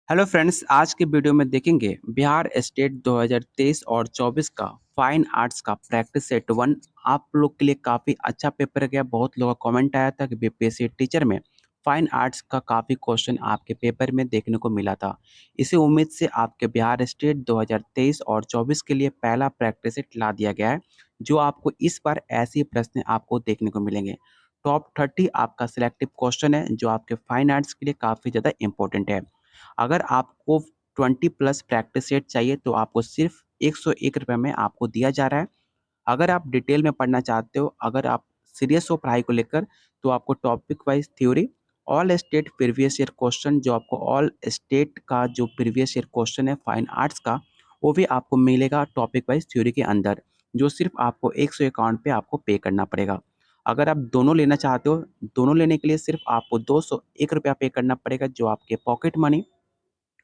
Hello friends, आज के video में देखेंगे बिहार स्टेट 2023 और 24 का फाइन आर्ट्स का प्रैक्टिस सेट वन। आप लोग के लिए काफ़ी अच्छा पेपर गया। बहुत लोगों का कमेंट आया था कि बीपीएससी टीचर में फाइन आर्ट्स का काफ़ी क्वेश्चन आपके पेपर में देखने को मिला था। इसी उम्मीद से आपके बिहार स्टेट 2023 और 24 के लिए पहला प्रैक्टिस सेट ला दिया गया है, जो आपको इस बार ऐसे प्रश्न आपको देखने को मिलेंगे। टॉप 30 आपका सिलेक्टिव क्वेश्चन है, जो आपके फाइन आर्ट्स के लिए काफ़ी ज़्यादा इंपॉर्टेंट है। अगर आपको 20 प्लस प्रैक्टिस सेट चाहिए तो आपको सिर्फ ₹101 में आपको दिया जा रहा है। अगर आप डिटेल में पढ़ना चाहते हो, अगर आप सीरियस हो पढ़ाई को लेकर, तो आपको topic wise theory, all state previous year question, जो आपको ऑल स्टेट का जो प्रीवियस ईयर क्वेश्चन है फाइन आर्ट्स का, वो भी आपको मिलेगा टॉपिक वाइज थ्योरी के अंदर, जो सिर्फ आपको 151 पे आपको पे करना पड़ेगा। अगर आप दोनों लेना चाहते हो, दोनों लेने के लिए सिर्फ आपको ₹201 पे करना पड़ेगा, जो आपके पॉकेट मनी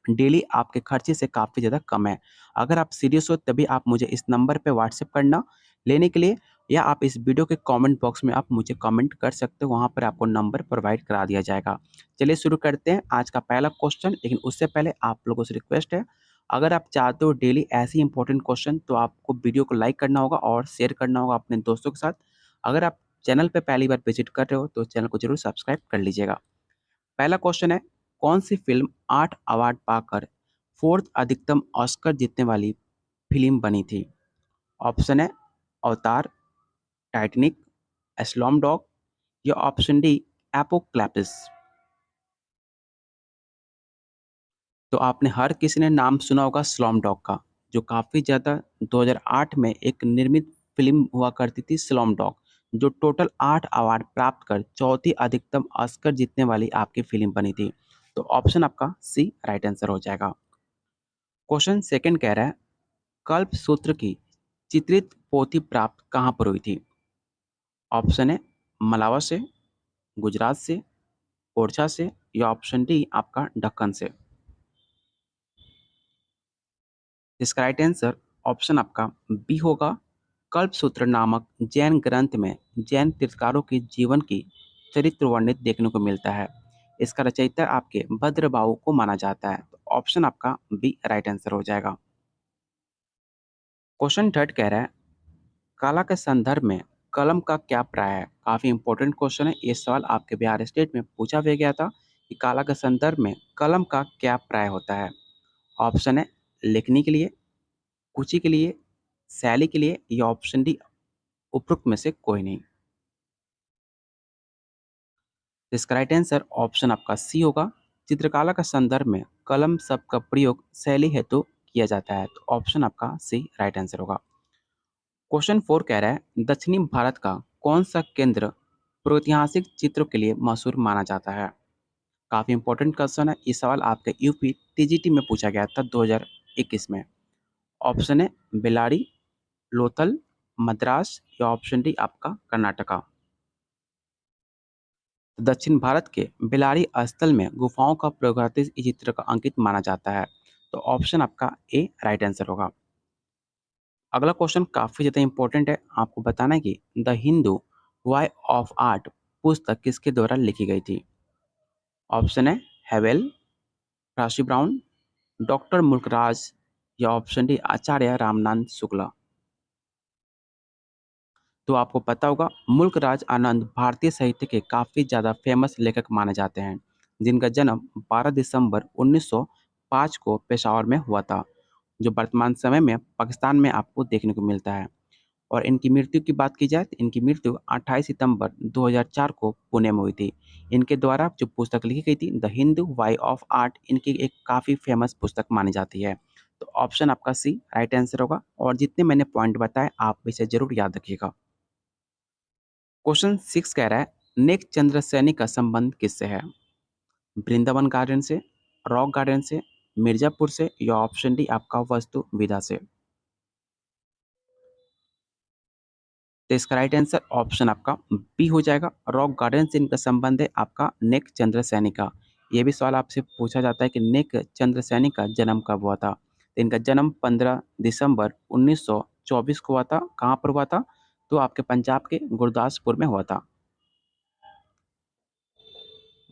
डेली आपके खर्चे से काफ़ी ज़्यादा कम है। अगर आप सीरियस हो तभी आप मुझे इस नंबर पे व्हाट्सएप करना लेने के लिए, या आप इस वीडियो के कमेंट बॉक्स में आप मुझे कमेंट कर सकते हो, वहाँ पर आपको नंबर प्रोवाइड करा दिया जाएगा। चलिए शुरू करते हैं आज का पहला क्वेश्चन, लेकिन उससे पहले आप लोगों से रिक्वेस्ट है, अगर आप चाहते हो डेली ऐसे ही इंपॉर्टेंट क्वेश्चन, तो आपको वीडियो को लाइक करना होगा और शेयर करना होगा अपने दोस्तों के साथ। अगर आप चैनल पे पहली बार विजिट कर रहे हो तो चैनल को जरूर सब्सक्राइब कर लीजिएगा। पहला क्वेश्चन है, कौन सी फिल्म 8 अवार्ड पाकर फोर्थ अधिकतम ऑस्कर जीतने वाली फिल्म बनी थी? ऑप्शन है अवतार, टाइटनिक, स्लॉम डॉग, या ऑप्शन डी एपोक्लैप्स। तो आपने हर किसी ने नाम सुना होगा स्लॉम डॉग का, जो काफ़ी ज़्यादा 2008 में एक निर्मित फिल्म हुआ करती थी स्लॉम डॉग, जो टोटल 8 अवार्ड प्राप्त कर चौथी अधिकतम ऑस्कर जीतने वाली आपकी फिल्म बनी थी। तो ऑप्शन आपका सी राइट आंसर हो जाएगा। क्वेश्चन सेकंड कह रहा है, कल्पसूत्र की चित्रित पोथी प्राप्त कहाँ पर हुई थी? ऑप्शन है मलावा से, गुजरात से, ओरछा से, या ऑप्शन डी आपका दक्कन से। इसका राइट आंसर ऑप्शन आपका बी होगा। कल्पसूत्र नामक जैन ग्रंथ में जैन तीर्थकारों के जीवन की चरित्र वर्णित देखने को मिलता है। इसका रचयिता आपके भद्रबाहु को माना जाता है। तो ऑप्शन आपका बी राइट आंसर हो जाएगा। क्वेश्चन थर्ड कह रहा है, कला के संदर्भ में कलम का क्या प्राय है? काफी इंपॉर्टेंट क्वेश्चन है। ये सवाल आपके बिहार स्टेट में पूछा भी गया था कि कला के संदर्भ में कलम का क्या प्राय होता है। ऑप्शन है लेखनी के लिए, कुची के लिए, शैली के लिए, या ऑप्शन डी उपरोक्त में से कोई नहीं। इसका राइट आंसर ऑप्शन आपका सी होगा। चित्रकला का संदर्भ में कलम शब्द का प्रयोग शैली हेतु किया जाता है। तो ऑप्शन आपका सी राइट आंसर होगा। क्वेश्चन फोर कह रहा है, दक्षिणी भारत का कौन सा केंद्र प्रागैतिहासिक चित्रों के लिए मशहूर माना जाता है? काफी इंपॉर्टेंट क्वेश्चन है। ये सवाल आपके यूपी टीजीटी में पूछा गया था 2021 में। ऑप्शन है बेलारी, लोथल, मद्रास, या ऑप्शन डी आपका कर्नाटका। दक्षिण भारत के बेलारी स्थल में गुफाओं का प्रागैतिहासिक चित्र का अंकित माना जाता है। तो ऑप्शन आपका ए राइट आंसर होगा। अगला क्वेश्चन काफी ज्यादा इंपॉर्टेंट है। आपको बताना है कि the Hindu view of art पुस्तक किसके द्वारा लिखी गई थी? ऑप्शन है हेवेल, राशि ब्राउन, डॉक्टर मुल्कराज, या ऑप्शन डी आचार्य रामनाथ शुक्ला। तो आपको पता होगा मुल्कराज आनंद भारतीय साहित्य के काफ़ी ज़्यादा फेमस लेखक माने जाते हैं, जिनका जन्म 12 दिसंबर 1905 को पेशावर में हुआ था, जो वर्तमान समय में पाकिस्तान में आपको देखने को मिलता है। और इनकी मृत्यु की बात की जाए तो इनकी मृत्यु 28 सितंबर 2004 को पुणे में हुई थी। इनके द्वारा जो पुस्तक लिखी गई थी the Hindu view of art, इनकी एक काफ़ी फेमस पुस्तक मानी जाती है। तो ऑप्शन आपका सी राइट आंसर होगा। और जितने मैंने पॉइंट बताए आप इसे जरूर याद रखिएगा। क्वेश्चन सिक्स कह रहा है, नेक चंद्र सैनी का संबंध किससे है? वृंदावन गार्डन से, रॉक गार्डन से, मिर्जापुर से, या ऑप्शन डी आपका वस्तु विधा से। तो इसका राइट आंसर ऑप्शन आपका बी हो जाएगा। रॉक गार्डन से इनका संबंध है आपका नेक चंद्र सैनी का। ये भी सवाल आपसे पूछा जाता है कि नेक चंद्र सैनी का जन्म कब हुआ था? तो इनका जन्म 15 दिसंबर 1924 को हुआ था। कहाँ पर हुआ था? तो आपके पंजाब के गुरदासपुर में हुआ था।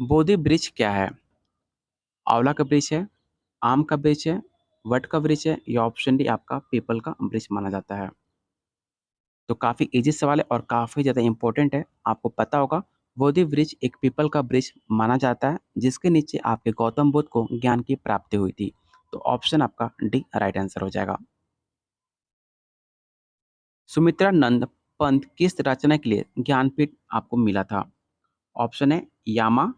बोधि वृक्ष क्या है? आंवला का वृक्ष है, आम का ब्रिज है, वट का ब्रिज है या ऑप्शन डी आपका पीपल का ब्रिज माना जाता है। तो काफ़ी ईज़ी सवाल है और काफ़ी ज़्यादा इम्पोर्टेंट है। आपको पता होगा बोधि वृक्ष एक पीपल का वृक्ष माना जाता है जिसके नीचे आपके गौतम बुद्ध को ज्ञान की प्राप्ति हुई थी। तो ऑप्शन आपका डी राइट आंसर हो जाएगा। सुमित्रा नंद पंत किस रचना के लिए ज्ञानपीठ आपको मिला था? ऑप्शन है यामा,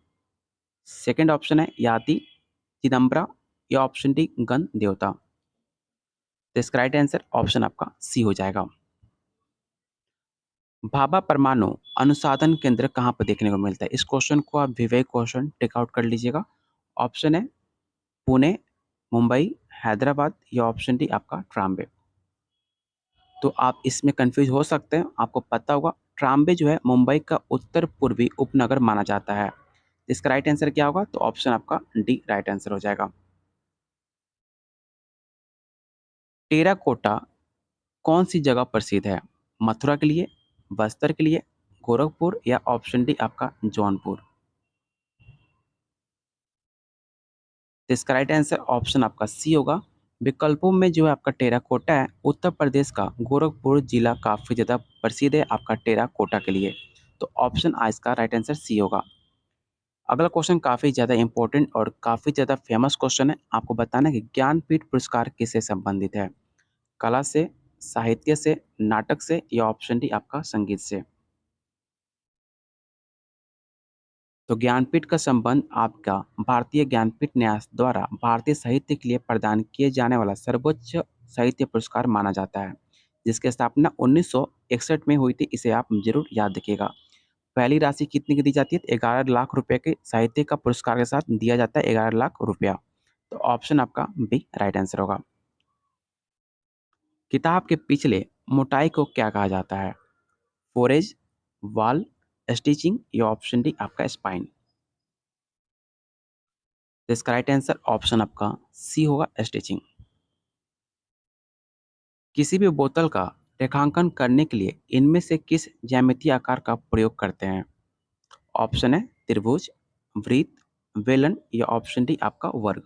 सेकंड ऑप्शन है याति, चिदम्बरा या ऑप्शन डी गण देवता। तो इसका राइट आंसर ऑप्शन आपका सी हो जाएगा। भाभा परमाणु अनुसंधान केंद्र कहाँ पर देखने को मिलता है? इस क्वेश्चन को आप विवेक क्वेश्चन टेक आउट कर लीजिएगा। ऑप्शन है पुणे, मुंबई, हैदराबाद या ऑप्शन डी आपका ट्राम्बे। तो आप इसमें कंफ्यूज हो सकते हैं। आपको पता होगा ट्राम्बे जो है मुंबई का उत्तर पूर्वी उपनगर माना जाता है। इसका राइट आंसर क्या होगा? तो ऑप्शन आपका डी राइट आंसर हो जाएगा। टेराकोटा कौन सी जगह प्रसिद्ध है? मथुरा के लिए, बस्तर के लिए, गोरखपुर या ऑप्शन डी आपका जौनपुर। तो इसका राइट आंसर ऑप्शन आपका सी होगा। विकल्पों में जो है आपका टेराकोटा है, उत्तर प्रदेश का गोरखपुर जिला काफ़ी ज़्यादा प्रसिद्ध है आपका टेराकोटा के लिए। तो ऑप्शन आ इसका राइट आंसर सी होगा। अगला क्वेश्चन काफ़ी ज़्यादा इंपॉर्टेंट और काफ़ी ज़्यादा फेमस क्वेश्चन है। आपको बताना है कि ज्ञानपीठ पुरस्कार किससे संबंधित है? कला से, साहित्य से, नाटक से या ऑप्शन डी आपका संगीत से। तो ज्ञानपीठ का संबंध आपका भारतीय ज्ञानपीठ न्यास द्वारा भारतीय साहित्य के लिए प्रदान किए जाने वाला सर्वोच्च साहित्य पुरस्कार माना जाता है, जिसकी स्थापना 1961 में हुई थी। इसे आप जरूर याद रखिएगा। पहली राशि कितनी की दी जाती है? 11 लाख रुपए के साहित्य का पुरस्कार के साथ दिया जाता है 11 लाख रुपया। तो ऑप्शन आपका बी राइट आंसर होगा। किताब के पिछले मोटाई को क्या कहा जाता है? फोरेज, वॉल, स्टिचिंग या ऑप्शन डी आपका स्पाइन। तो इसका राइट आंसर ऑप्शन आपका सी होगा स्टिचिंग। किसी भी बोतल का रेखांकन करने के लिए इनमें से किस ज्यामितीय आकार का प्रयोग करते हैं? ऑप्शन है त्रिभुज, वृत्त, बेलन या ऑप्शन डी आपका वर्ग।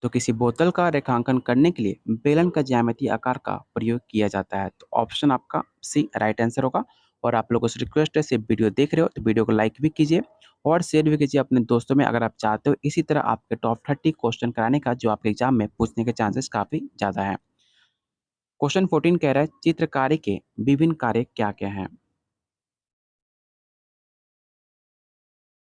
तो किसी बोतल का रेखांकन करने के लिए बेलन का ज्यामितीय आकार का प्रयोग किया जाता है। तो ऑप्शन आपका सी राइट आंसर होगा। और आप लोगों से रिक्वेस्ट है, सिर्फ वीडियो देख रहे हो तो वीडियो को लाइक भी कीजिए और शेयर भी कीजिए अपने दोस्तों में, अगर आप चाहते हो इसी तरह आपके टॉप 30 क्वेश्चन कराने का जो आपके एग्जाम में पूछने के चांसेस काफ़ी ज़्यादा है। क्वेश्चन 14 कह रहा है चित्रकारी के विभिन्न कार्य क्या क्या हैं?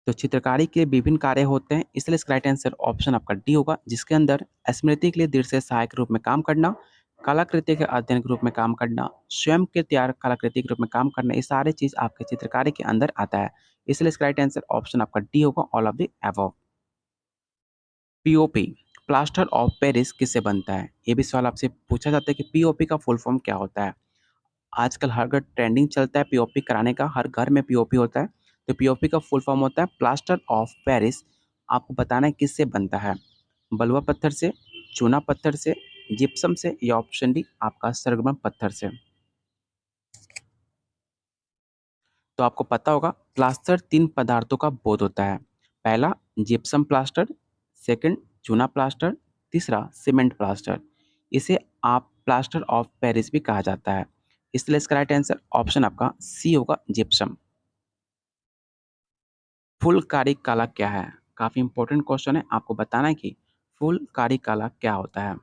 तो चित्रकारी के विभिन्न कार्य होते हैं, इसलिए इसका राइट आंसर ऑप्शन आपका डी होगा, जिसके अंदर स्मृति के लिए दृढ़ से सहायक के रूप में काम करना, कलाकृति के अध्ययन के रूप में काम करना, स्वयं के तैयार कलाकृति के रूप में काम करना, ये सारे चीज आपके चित्रकारी के अंदर आता है। इसलिए इसका राइट आंसर ऑप्शन आपका डी होगा, all of the above. POP plaster of Paris किससे बनता है? ये भी सवाल आपसे पूछा जाता है कि पीओपी का फुल फॉर्म क्या होता है। आजकल हर घर ट्रेंडिंग चलता है पीओपी कराने का, हर घर में पीओपी होता है। तो पीओपी का फुल फॉर्म होता है प्लास्टर ऑफ पेरिस। आपको बताना है किससे बनता है? बलुआ पत्थर से, चूना पत्थर से, जिप्सम से या ऑप्शन डी आपका सरगम पत्थर से। तो आपको पता होगा प्लास्टर 3 पदार्थों का बोध होता है। पहला जिप्सम प्लास्टर, सेकंड चूना प्लास्टर, तीसरा सीमेंट प्लास्टर। इसे आप प्लास्टर ऑफ पेरिस भी कहा जाता है। इसलिए इसका राइट आंसर ऑप्शन आपका सी होगा, जिप्सम। फुलकारी काला क्या है? काफी इंपॉर्टेंट क्वेश्चन है। आपको बताना है कि फुलकारी काला क्या होता है।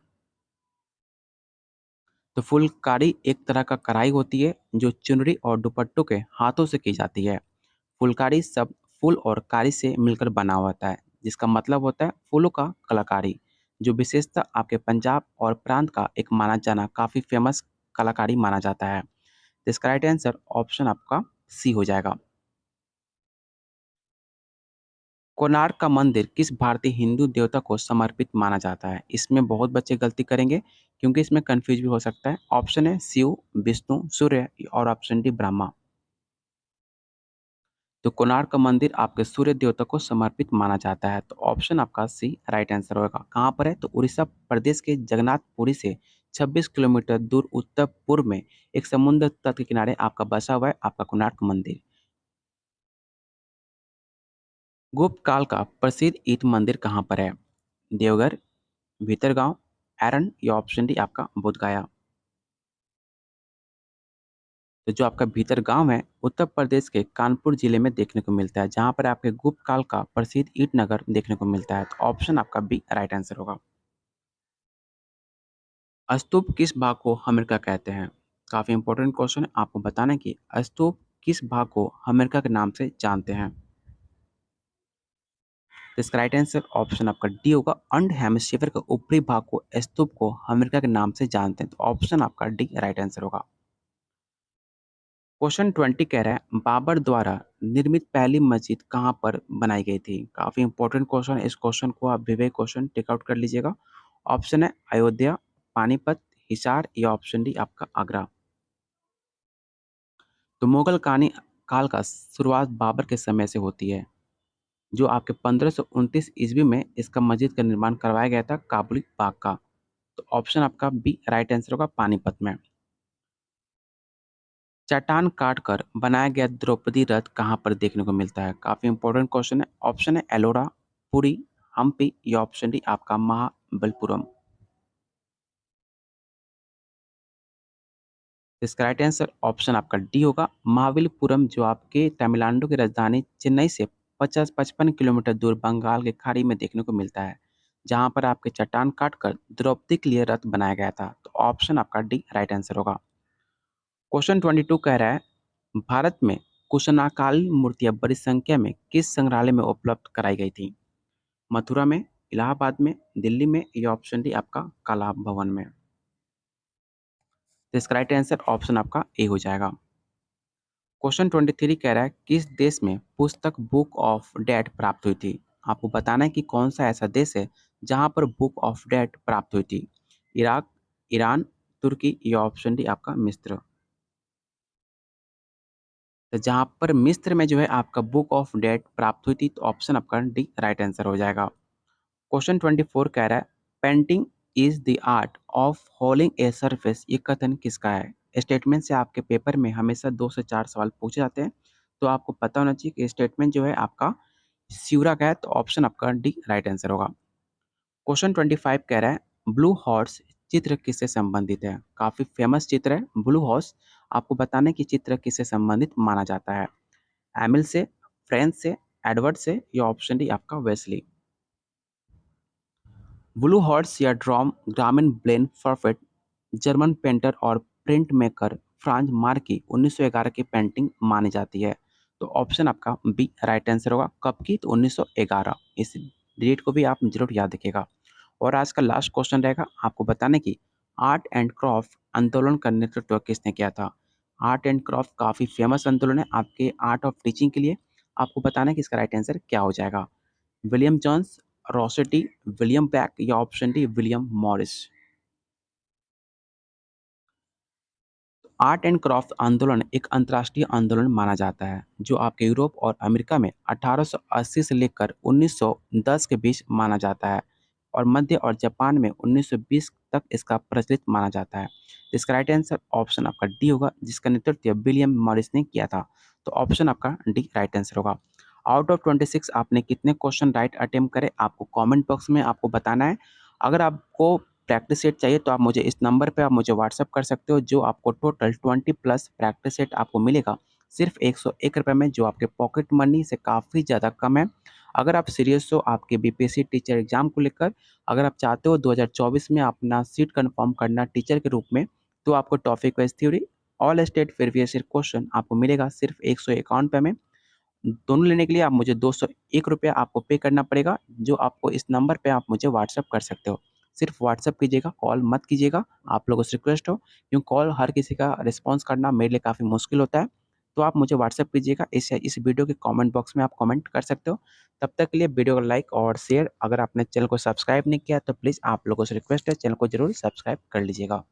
तो फुलकारी एक तरह का कढ़ाई होती है जो चुनरी और दुपट्टों के हाथों से की जाती है। फुलकारी शब्द फूल और कारी से मिलकर बना होता है, जिसका मतलब होता है फूलों का कलाकारी, जो विशेषता आपके पंजाब और प्रांत का एक माना जाना काफी फेमस कलाकारी माना जाता है। तो इसका राइट आंसर ऑप्शन आपका सी हो जाएगा। कोणार्क का मंदिर किस भारतीय हिंदू देवता को समर्पित माना जाता है? इसमें बहुत बच्चे गलती करेंगे क्योंकि इसमें कंफ्यूज भी हो सकता है। ऑप्शन है शिव, विष्णु, सूर्य और ऑप्शन डी ब्रह्मा। तो कोणार्क का मंदिर आपके सूर्य देवता को समर्पित माना जाता है। तो ऑप्शन आपका सी राइट आंसर होगा। कहाँ पर है? तो उड़ीसा प्रदेश के जगन्नाथपुरी से 26 किलोमीटर दूर उत्तर पूर्व में एक समुद्र तट के किनारे आपका बसा हुआ है आपका कोणार्क मंदिर। गुप्त काल का प्रसिद्ध ईट मंदिर कहाँ पर है? देवघर, भीतरगांव, एरन या ऑप्शन डी आपका बोधगया। तो जो आपका भीतरगांव है उत्तर प्रदेश के कानपुर जिले में देखने को मिलता है, जहाँ पर आपके गुप्त काल का प्रसिद्ध ईट नगर देखने को मिलता है। तो ऑप्शन आपका बी राइट आंसर होगा। स्तूप किस भाग को अमेरिका कहते हैं? काफी इंपॉर्टेंट क्वेश्चन है, आपको बताना है कि स्तूप किस भाग को अमेरिका के नाम से जानते हैं। तो इसका राइट आंसर ऑप्शन आपका डी होगा। अंड हेमिस्फीयर के ऊपरी भाग को स्तूप को अमेरिका के नाम से जानते हैं। तो ऑप्शन आपका डी राइट आंसर होगा। क्वेश्चन 20 कह रहा है बाबर द्वारा निर्मित पहली मस्जिद कहाँ पर बनाई गई थी? काफी इंपॉर्टेंट क्वेश्चन है, इस क्वेश्चन को आप विवेक क्वेश्चन टेकआउट कर लीजिएगा। ऑप्शन है अयोध्या, पानीपत, हिसार या ऑप्शन डी आपका आगरा। तो मुगल कहानी काल का शुरुआत बाबर के समय से होती है, जो आपके 1529 ईस्वी में इसका मस्जिद का निर्माण करवाया गया था काबुली बाग का। तो ऑप्शन आपका बी राइट आंसर होगा, पानीपत में। चट्टान काटकर बनाया गया द्रौपदी रथ कहाँ पर देखने को मिलता है? काफी इंपॉर्टेंट क्वेश्चन है। ऑप्शन है एलोरा, पुरी, हम्पी या ऑप्शन डी आपका महाबलपुरम। इसका राइट आंसर ऑप्शन आपका डी होगा, महाबलीपुरम, जो आपके तमिलनाडु की राजधानी चेन्नई से 50-55 किलोमीटर दूर बंगाल की खाड़ी में देखने को मिलता है, जहां पर आपके चट्टान काटकर द्रौपदी के लिए रथ बनाया गया था। तो ऑप्शन आपका डी राइट आंसर होगा। क्वेश्चन 22 कह रहा है भारत में कुशनाकाली मूर्तियां बड़ी संख्या में किस संग्रहालय में उपलब्ध कराई गई थी? मथुरा में, इलाहाबाद में, दिल्ली में या ऑप्शन डी आपका कला भवन में। तो इसका राइट आंसर ऑप्शन आपका ए हो जाएगा। क्वेश्चन 23 कह रहा है किस देश में पुस्तक बुक ऑफ डेथ प्राप्त हुई थी? आपको बताना है कि कौन सा ऐसा देश है जहां पर बुक ऑफ डेथ प्राप्त हुई थी। इराक, ईरान, तुर्की या ऑप्शन डी आपका मिस्र। तो जहां पर मिस्र में जो है आपका बुक ऑफ डेथ प्राप्त हुई थी, तो ऑप्शन आपका डी राइट आंसर हो जाएगा। क्वेश्चन 24 कह रहा है painting is the art of holding a surface, ये कथन किसका है? स्टेटमेंट से आपके पेपर में हमेशा 2 से 4 सवाल पूछे जाते हैं, तो आपको पता होना चाहिए कि स्टेटमेंट जो है आपका स्यूरा का है। तो ऑप्शन आपका डी राइट आंसर होगा। क्वेश्चन 25 कह रहा है ब्लू हॉर्स चित्र किससे संबंधित है? काफी फेमस चित्र है ब्लू हॉर्स। आपको बताना है कि चित्र किससे संबंधित माना जाता है। एमिल से, फ्रेंच से, एडवर्ड से या ऑप्शन डी आपका वेस्ली। ब्लू हॉर्स या ड्रॉम ग्रामीण ब्लेन परफेक्ट जर्मन पेंटर और प्रिंट मेकर फ्रांज मार्क की 1911 की पेंटिंग मानी जाती है। तो ऑप्शन आपका बी राइट आंसर होगा। कब की? तो 1911। इस डेट को भी आप जरूर याद रखिएगा। और आज का लास्ट क्वेश्चन रहेगा, आपको बताने की आर्ट एंड क्राफ्ट आंदोलन का नेतृत्व किसने किया था? आर्ट एंड क्राफ्ट काफी फेमस आंदोलन है आपके आर्ट ऑफ टीचिंग के लिए। आपको बताना है कि इसका राइट आंसर क्या हो जाएगा। विलियम जॉन्स, रॉसेटी, विलियम ब्लैक या option D William Morris. Art and craft आंदोलन एक अंतर्राष्ट्रीय आंदोलन माना जाता है, जो आपके यूरोप और अमेरिका में 1880 से लेकर 1910 के बीच माना जाता है, और मध्य और जापान में 1920 तक इसका प्रचलित माना जाता है। इसका राइट आंसर ऑप्शन आपका डी होगा, जिसका नेतृत्व विलियम मॉरिस ने किया था। तो ऑप्शन आपका डी राइट आंसर होगा। आउट ऑफ 26 आपने कितने क्वेश्चन राइट अटेम्प्ट करे, आपको कमेंट बॉक्स में आपको बताना है। अगर आपको प्रैक्टिस सेट चाहिए तो आप मुझे इस नंबर पे आप मुझे व्हाट्सअप कर सकते हो, जो आपको टोटल 20 प्लस प्रैक्टिस सेट आपको मिलेगा सिर्फ 101 रुपये में, जो आपके पॉकेट मनी से काफ़ी ज़्यादा कम है। अगर आप सीरियस हो आपके बीपीएससी टीचर एग्जाम को लेकर, अगर आप चाहते हो 2024 में अपना सीट कंफर्म करना टीचर के रूप में, तो आपको topic wise theory all state previous year question आपको मिलेगा सिर्फ 151 रुपये में। दोनों लेने के लिए आप मुझे 201 रुपया आपको पे करना पड़ेगा, जो आपको इस नंबर पे आप मुझे व्हाट्सअप कर सकते हो। सिर्फ व्हाट्सअप कीजिएगा, कॉल मत कीजिएगा। आप लोगों से रिक्वेस्ट हो, क्योंकि कॉल हर किसी का रिस्पॉन्स करना मेरे लिए काफ़ी मुश्किल होता है। तो आप मुझे व्हाट्सअप कीजिएगा, इस वीडियो के कमेंट बॉक्स में आप कमेंट कर सकते हो। तब तक के लिए वीडियो को लाइक और शेयर, अगर आपने चैनल को सब्सक्राइब नहीं किया तो प्लीज़ आप लोगों से रिक्वेस्ट है चैनल को जरूर सब्सक्राइब कर लीजिएगा।